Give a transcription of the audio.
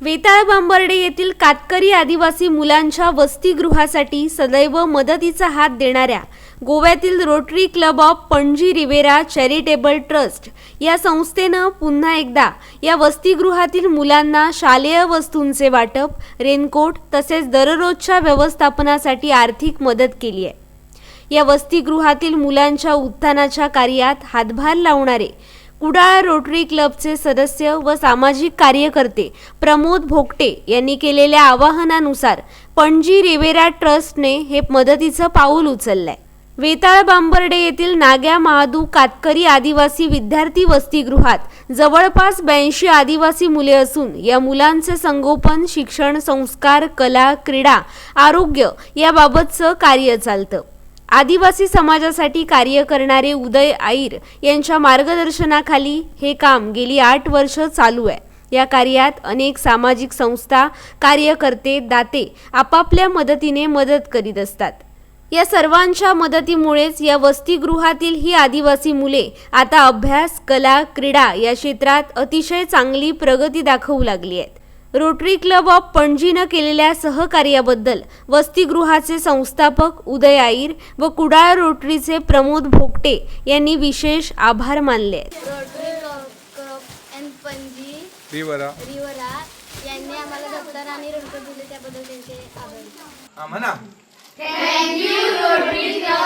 वेताळ बांबर्डे येथील कातकरी आदिवासी मुलांच्या वसतिगृहासाठी सदैव मदतीचा हात देणाऱ्या गोव्यातील Rotary Club of Panaji Riviera Charitable Trust या संस्थेनं पुन्हा एकदा या वसतिगृहातील मुलांना शालेय वस्तूंचे वाटप, रेनकोट तसेच दररोजच्या व्यवस्थापनासाठी आर्थिक मदत केली आहे। या वसतिगृहातील मुलांच्या उत्थानाच्या कार्यात हातभार लावणारे कुडाळ रोटरी क्लबचे सदस्य व सामाजिक कार्यकर्ते प्रमोद भोगटे यांनी केलेल्या आवाहनानुसार पणजी रिव्हेरा ट्रस्टने हे मदतीचं पाऊल उचललंय। वेताळ बांबर्डे येथील नाग्या महादू कातकरी आदिवासी विद्यार्थी वसतिगृहात जवळपास 82 आदिवासी मुले असून या मुलांचे संगोपन, शिक्षण, संस्कार, कला, क्रीडा, आरोग्य याबाबतचं कार्य चालतं। आदिवासी समाजासाठी कार्य करणारे उदय आईर यांच्या मार्गदर्शनाखाली हे काम गेली 8 वर्ष चालू आहे। या कार्यात अनेक सामाजिक संस्था, कार्यकर्ते, दाते आपापल्या मदतीने मदत करीत असतात। या सर्वांच्या मदतीमुळेच या वसतिगृहातील ही आदिवासी मुले आता अभ्यास, कला, क्रीडा या क्षेत्रात अतिशय चांगली प्रगती दाखवू लागली आहेत। रोटरी क्लब ऑफ पणजीनं केलेल्या सहकार्याबद्दल वसतिगृहाचे संस्थापक उदय आईर व कुडाळ रोटरीचे प्रमोद भोगटे यांनी विशेष आभार मानले आहेत। रोटरी क्लब एंड पणजी रिव्हरा यांनी आम्हाला दप्तर आणि रेनकोट दिले त्याबद्दल त्यांचे आभार। म्हणा थँक यू रोटरी क्लब